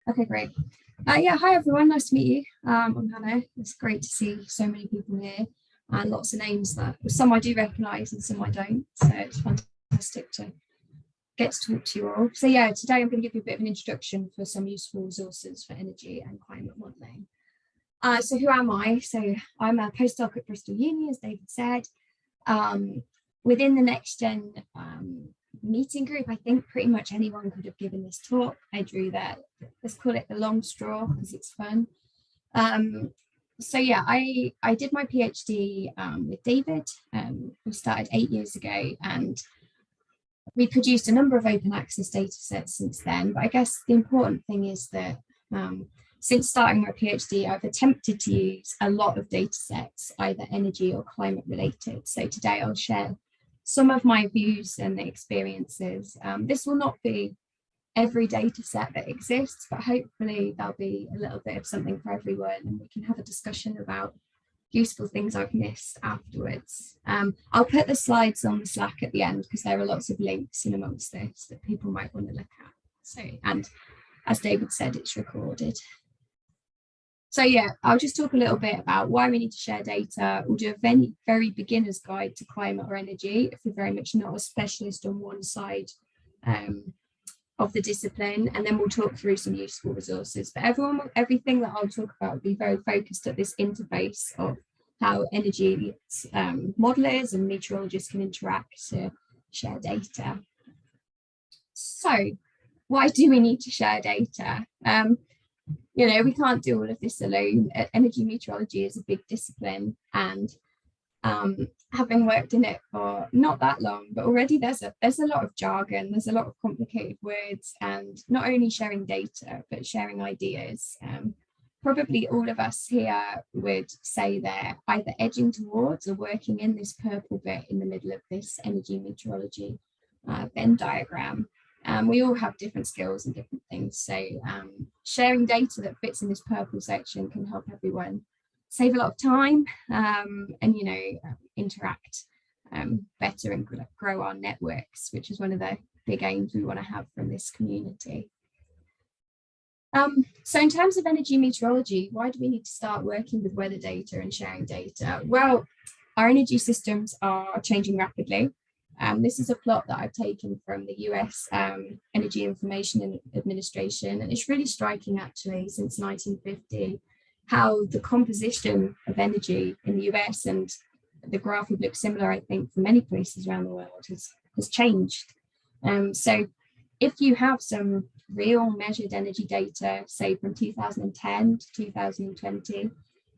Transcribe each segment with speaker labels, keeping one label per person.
Speaker 1: Okay, great. Yeah, hi everyone, nice to meet you. I'm Hannah. It's great to see so many people here and lots of names that some I do recognise and some I don't. So it's fantastic to get to talk to you all. So yeah, today I'm going to give you a bit of an introduction for some useful resources for energy and climate modelling. So who am I? So I'm a postdoc at Bristol Uni, as David said. Within the Next Gen meeting group, I think pretty much anyone could have given this talk. I drew that, let's call it the long straw because it's fun. So yeah, I did my PhD with David, who started 8 years ago, and we produced a number of open access data sets since then. But I guess the important thing is that since starting my PhD, I've attempted to use a lot of data sets, either energy or climate related. So today I'll share some of my views and experiences. This will not be every data set that exists, but hopefully there'll be a little bit of something for everyone and we can have a discussion about useful things I've missed afterwards. I'll put the slides on the Slack at the end because there are lots of links in amongst this that people might want to look at. So, and as David said, it's recorded. So yeah, I'll just talk a little bit about why we need to share data. We'll do a very beginner's guide to climate or energy if you're very much not a specialist on one side of the discipline, and then we'll talk through some useful resources. But everything that I'll talk about will be very focused at this interface of how energy modelers and meteorologists can interact to share data. So why do we need to share data? You know, we can't do all of this alone. Energy meteorology is a big discipline, and having worked in it for not that long, but already there's a lot of jargon, there's a lot of complicated words, and not only sharing data, but sharing ideas. Probably all of us here would say they're either edging towards or working in this purple bit in the middle of this energy meteorology Venn diagram. We all have different skills and different things. So sharing data that fits in this purple section can help everyone save a lot of time and, you know, interact better and grow our networks, which is one of the big aims we want to have from this community. So in terms of energy meteorology, why do we need to start working with weather data and sharing data? Well, our energy systems are changing rapidly. This is a plot that I've taken from the US Energy Information Administration, and it's really striking actually since 1950 how the composition of energy in the US, and the graph would look similar I think for many places around the world, has changed. So if you have some real measured energy data, say from 2010 to 2020,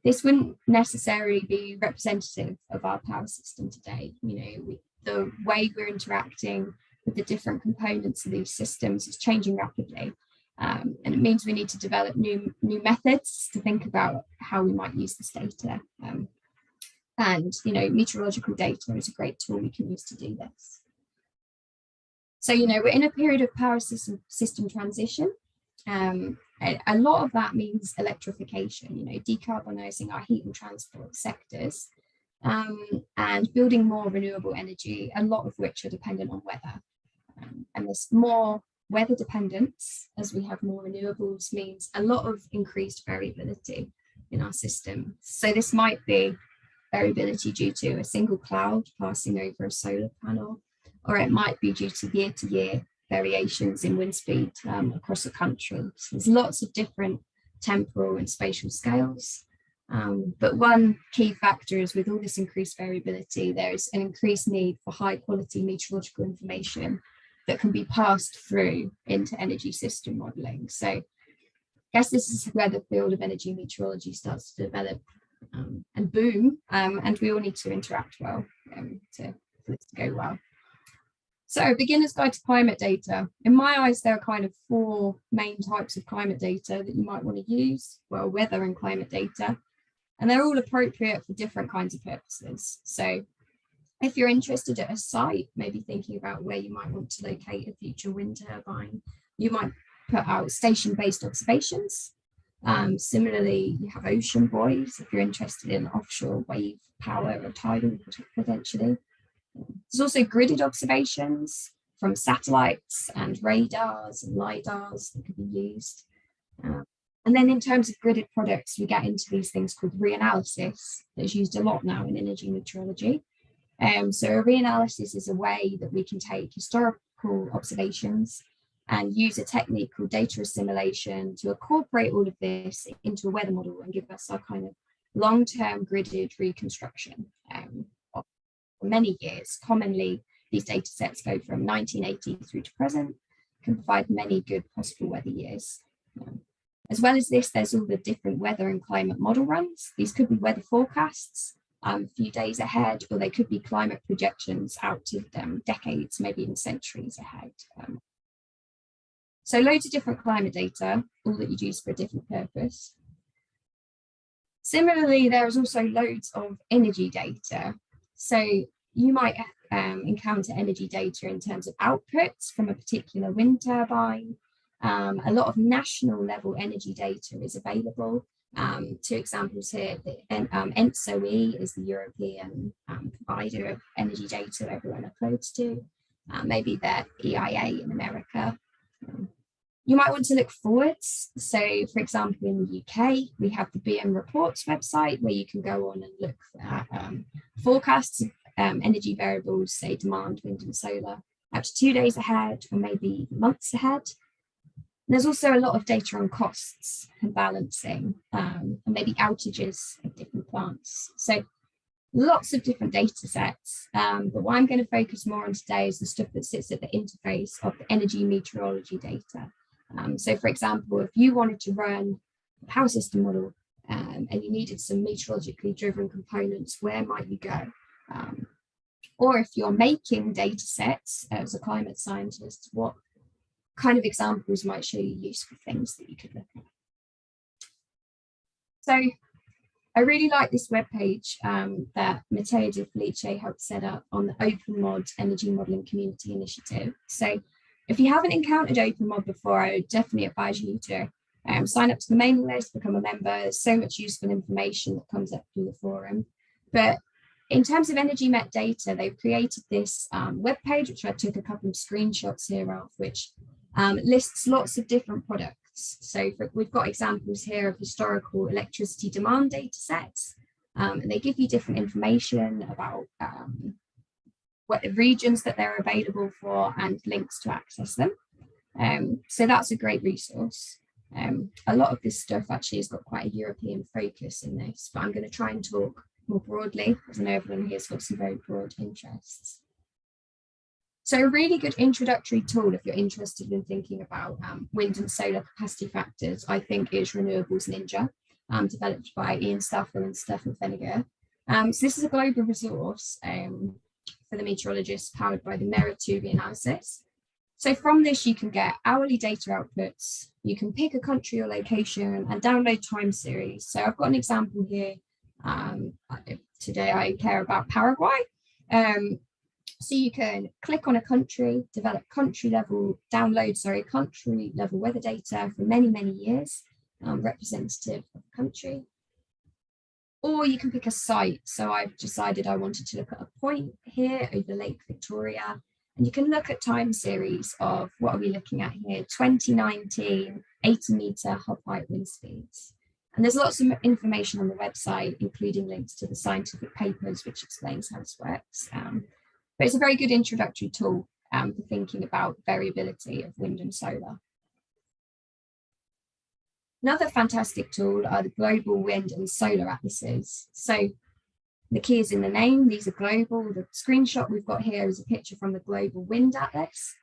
Speaker 1: this wouldn't necessarily be representative of our power system today. You know, the way we're interacting with the different components of these systems is changing rapidly. And it means we need to develop new methods to think about how we might use this data. And, you know, meteorological data is a great tool we can use to do this. So, you know, we're in a period of power system transition. A lot of that means electrification, you know, decarbonising our heat and transport sectors. And building more renewable energy, a lot of which are dependent on weather. And this more weather dependence, as we have more renewables, means a lot of increased variability in our system. So this might be variability due to a single cloud passing over a solar panel, or it might be due to year variations in wind speed across the country. So there's lots of different temporal and spatial scales. But one key factor is with all this increased variability, there's an increased need for high quality meteorological information that can be passed through into energy system modelling. So I guess this is where the field of energy meteorology starts to develop and boom, and we all need to interact well for this to go well. So beginner's guide to climate data. In my eyes, there are kind of four main types of climate data that you might want to use. Well, weather and climate data. And they're all appropriate for different kinds of purposes. So if you're interested at a site, maybe thinking about where you might want to locate a future wind turbine, you might put out station-based observations. Similarly, you have ocean buoys if you're interested in offshore wave power or tidal potentially. There's also gridded observations from satellites and radars and lidars that could be used. And then in terms of gridded products, we get into these things called reanalysis that's used a lot now in energy meteorology. So a reanalysis is a way that we can take historical observations and use a technique called data assimilation to incorporate all of this into a weather model and give us our kind of long-term gridded reconstruction of many years. Commonly, these data sets go from 1980 through to present, can provide many good possible weather years. As well as this, there's all the different weather and climate model runs. These could be weather forecasts a few days ahead, or they could be climate projections out to decades, maybe even centuries ahead. So loads of different climate data, all that you'd use for a different purpose. Similarly, there is also loads of energy data. So you might encounter energy data in terms of outputs from a particular wind turbine. A lot of national level energy data is available. Two examples here, the ENTSO-E is the European provider of energy data that everyone uploads to, maybe the EIA in America. You might want to look forwards. So for example, in the UK, we have the BM Reports website where you can go on and look at forecasts of energy variables, say demand, wind and solar, up to 2 days ahead or maybe months ahead. There's also a lot of data on costs and balancing and maybe outages of different plants. So lots of different data sets, but what I'm going to focus more on today is the stuff that sits at the interface of the energy meteorology data. So for example, if you wanted to run a power system model and you needed some meteorologically driven components, where might you go? Or if you're making data sets as a climate scientist, what kind of examples might show you useful things that you could look at? So I really like this webpage that Matteo De Felice helped set up on the OpenMod Energy Modeling Community Initiative. So if you haven't encountered OpenMod before, I would definitely advise you to sign up to the mailing list, become a member. There's so much useful information that comes up through the forum. But in terms of energy met data, they've created this webpage, which I took a couple of screenshots here of, which lists lots of different products. So we've got examples here of historical electricity demand data sets, and they give you different information about what the regions that they're available for and links to access them. So that's a great resource. A lot of this stuff actually has got quite a European focus in this, but I'm going to try and talk more broadly, because I know everyone here's got some very broad interests. So a really good introductory tool if you're interested in thinking about wind and solar capacity factors, I think, is Renewables Ninja, developed by Ian Staffel and Stefan Feniger. So this is a global resource for the meteorologists powered by the MERA2 reanalysis. So from this, you can get hourly data outputs, you can pick a country or location and download time series. So I've got an example here. Today I care about Paraguay. So you can click on a country, develop country level weather data for many, many years, representative of the country. Or you can pick a site. So I've decided I wanted to look at a point here over Lake Victoria. And you can look at time series of, what are we looking at here? 2019, 80 meter hub height wind speeds. And there's lots of information on the website, including links to the scientific papers, which explains how this works. But it's a very good introductory tool for thinking about variability of wind and solar. Another fantastic tool are the global wind and solar atlases. So the key is in the name, these are global. The screenshot we've got here is a picture from the Global Wind Atlas.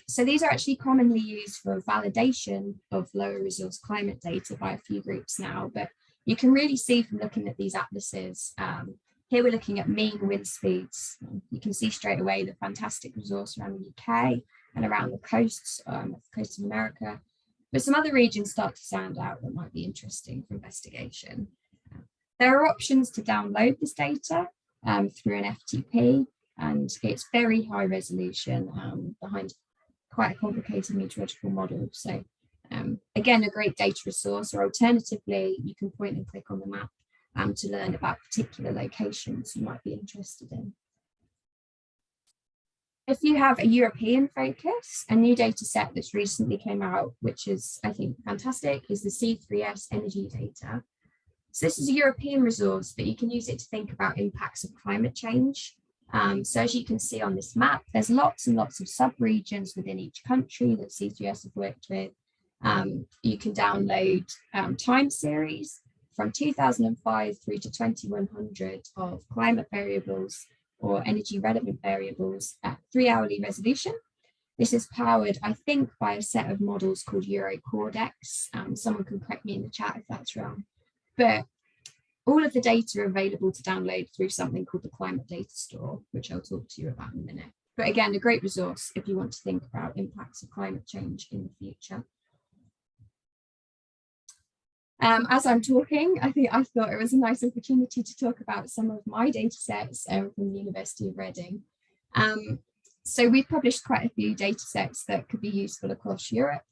Speaker 1: So these are actually commonly used for validation of lower resource climate data by a few groups now, but you can really see from looking at these atlases, here we're looking at mean wind speeds. You can see straight away the fantastic resource around the UK and around the coasts of America. But some other regions start to stand out that might be interesting for investigation. There are options to download this data through an FTP, and it's very high resolution behind quite a complicated meteorological model. So again, a great data resource, or alternatively, you can point and click on the map to learn about particular locations you might be interested in. If you have a European focus, a new data set that's recently came out, which is, I think, fantastic, is the C3S energy data. So this is a European resource, but you can use it to think about impacts of climate change. So as you can see on this map, there's lots and lots of sub-regions within each country that C3S have worked with. You can download time series from 2005 through to 2100 of climate variables or energy relevant variables at 3-hourly resolution. This is powered, I think, by a set of models called Eurocordex. Someone can correct me in the chat if that's wrong. But all of the data are available to download through something called the Climate Data Store, which I'll talk to you about in a minute. But again, a great resource if you want to think about impacts of climate change in the future. As I'm talking, I thought it was a nice opportunity to talk about some of my data sets from the University of Reading. So we've published quite a few data sets that could be useful across Europe.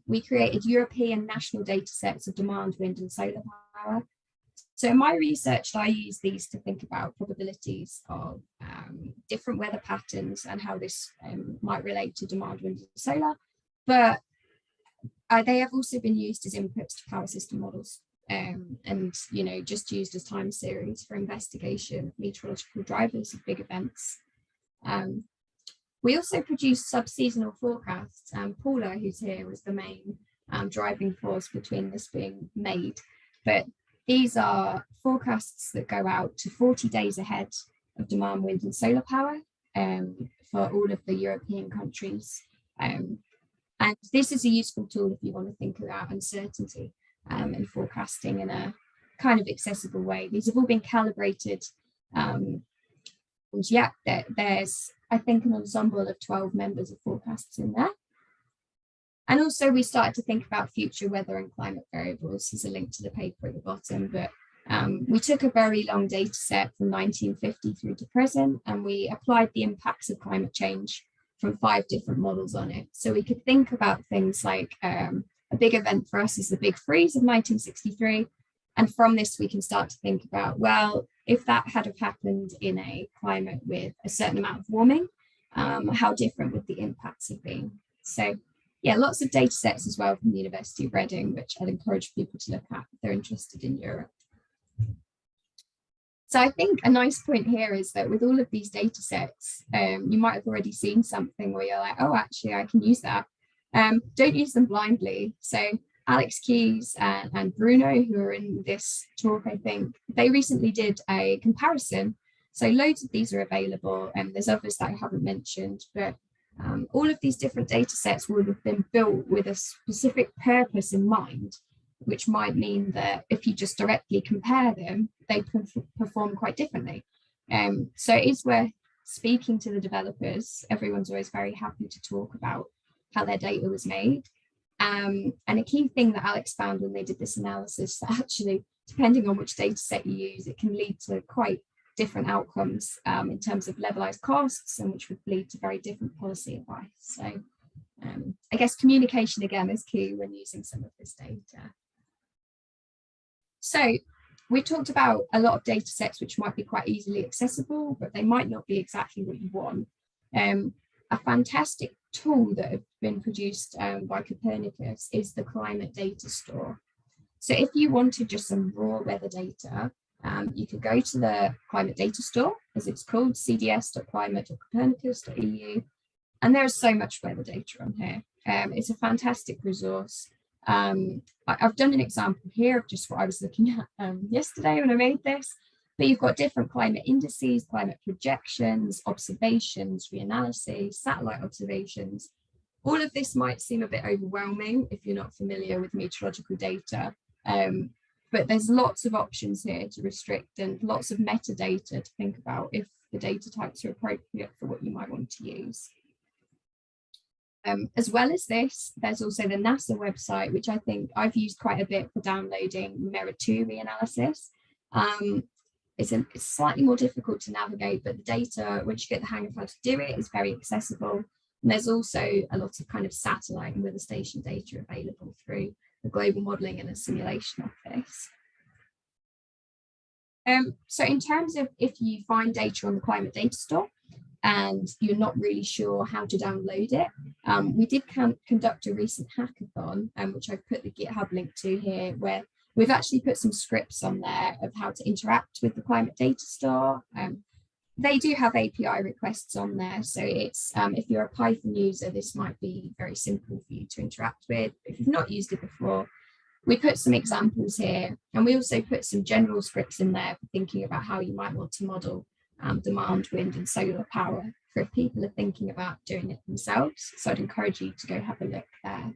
Speaker 1: We created European national data sets of demand, wind and solar power. So in my research, I use these to think about probabilities of different weather patterns and how this might relate to demand, wind and solar. But they have also been used as inputs to power system models and, you know, just used as time series for investigation of meteorological drivers of big events. We also produce sub-seasonal forecasts. Paula, who's here, was the main driving force between this being made. But these are forecasts that go out to 40 days ahead of demand, wind and solar power for all of the European countries. And this is a useful tool if you want to think about uncertainty and forecasting in a kind of accessible way. These have all been calibrated. And yeah, there's, I think, an ensemble of 12 members of forecasts in there. And also we started to think about future weather and climate variables. There's a link to the paper at the bottom, but we took a very long data set from 1950 through to present, and we applied the impacts of climate change from 5 different models on it. So we could think about things like a big event for us is the Big Freeze of 1963. And from this, we can start to think about, well, if that had have happened in a climate with a certain amount of warming, how different would the impacts have been? So yeah, lots of data sets as well from the University of Reading, which I'd encourage people to look at if they're interested in Europe. So I think a nice point here is that with all of these data sets, you might have already seen something where you're like, oh, actually, I can use that. Don't use them blindly. So Alex Keys and Bruno, who are in this talk, I think, they recently did a comparison. So loads of these are available, and there's others that I haven't mentioned, but all of these different data sets would have been built with a specific purpose in mind, which might mean that if you just directly compare them, they perform quite differently. So it is worth speaking to the developers. Everyone's always very happy to talk about how their data was made. And a key thing that Alex found when they did this analysis, that actually, depending on which data set you use, it can lead to quite different outcomes in terms of levelized costs, and which would lead to very different policy advice. So I guess communication again is key when using some of this data. So we talked about a lot of data sets which might be quite easily accessible, but they might not be exactly what you want. A fantastic tool that has been produced by Copernicus is the Climate Data Store. So if you wanted just some raw weather data, you could go to the Climate Data Store, as it's called, cds.climate.copernicus.eu, and there's so much weather data on here. It's a fantastic resource. I've done an example here of just what I was looking at yesterday when I made this, but you've got different climate indices, climate projections, observations, reanalyses, satellite observations. All of this might seem a bit overwhelming if you're not familiar with meteorological data, but there's lots of options here to restrict and lots of metadata to think about if the data types are appropriate for what you might want to use. As well as this, there's also the NASA website, which I think I've used quite a bit for downloading MERA2 reanalysis. It's slightly more difficult to navigate, but the data, once you get the hang of how to do it, is very accessible. And there's also a lot of kind of satellite and weather station data available through the global modelling and the simulation office. So in terms of if you find data on the Climate Data Store, and you're not really sure how to download it. We did conduct a recent hackathon, which I've put the GitHub link to here, where we've actually put some scripts on there of how to interact with the Climate Data Store. They do have API requests on there, so it's if you're a Python user, this might be very simple for you to interact with. If you've not used it before, we put some examples here, and we also put some general scripts in there for thinking about how you might want to model demand, wind and solar power for if people are thinking about doing it themselves. So I'd encourage you to go have a look there.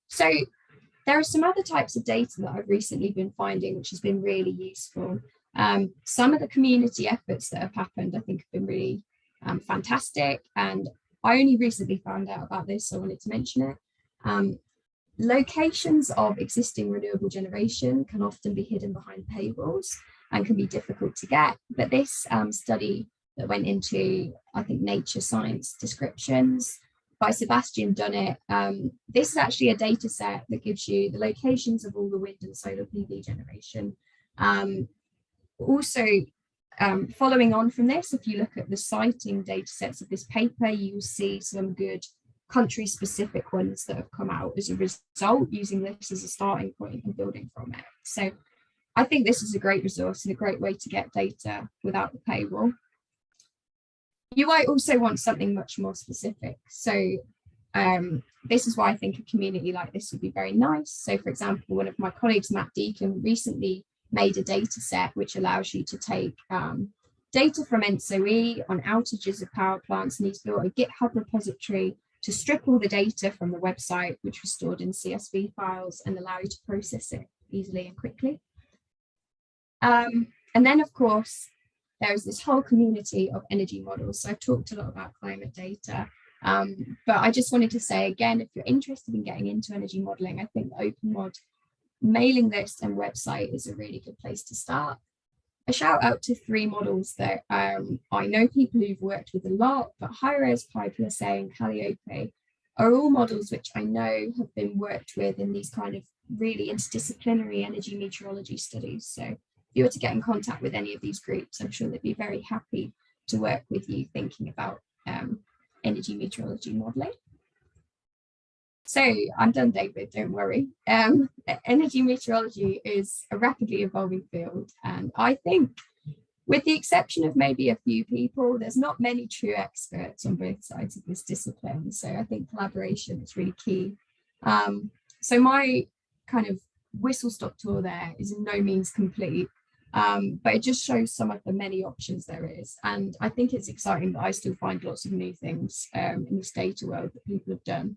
Speaker 1: So there are some other types of data that I've recently been finding, which has been really useful. Some of the community efforts that have happened, I think, have been really fantastic. And I only recently found out about this, so I wanted to mention it. Locations of existing renewable generation can often be hidden behind paywalls and can be difficult to get. But this study that went into, I think, Nature Science Descriptions by Sebastian Dunnett, this is actually a data set that gives you the locations of all the wind and solar PV generation. Also, following on from this, if you look at the citing data sets of this paper, you will see some good country-specific ones that have come out as a result, using this as a starting point and building from it. So I think this is a great resource and a great way to get data without the paywall. You might also want something much more specific. So this is why I think a community like this would be very nice. So for example, one of my colleagues, Matt Deacon, recently made a data set which allows you to take data from ENSO-E on outages of power plants, and he's built a GitHub repository to strip all the data from the website, which was stored in CSV files, and allow you to process it easily and quickly. And then, of course, there is this whole community of energy models. So I've talked a lot about climate data, but I just wanted to say again, if you're interested in getting into energy modeling, I think the OpenMod mailing list and website is a really good place to start. A shout out to 3 models that I know people who've worked with a lot, but HiRes, PyPSA and Calliope are all models which I know have been worked with in these kind of really interdisciplinary energy meteorology studies. So if you were to get in contact with any of these groups, I'm sure they'd be very happy to work with you thinking about energy meteorology modeling. So I'm done, David, don't worry. Energy meteorology is a rapidly evolving field, and I think, with the exception of maybe a few people, there's not many true experts on both sides of this discipline. So I think collaboration is really key. So my kind of whistle-stop tour there is in no means complete, but it just shows some of the many options there is. And I think it's exciting that I still find lots of new things in this data world that people have done.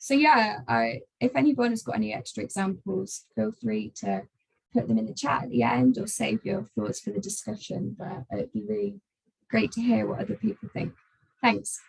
Speaker 1: So yeah, if anyone has got any extra examples, feel free to put them in the chat at the end or save your thoughts for the discussion, but it'd be really great to hear what other people think. Thanks.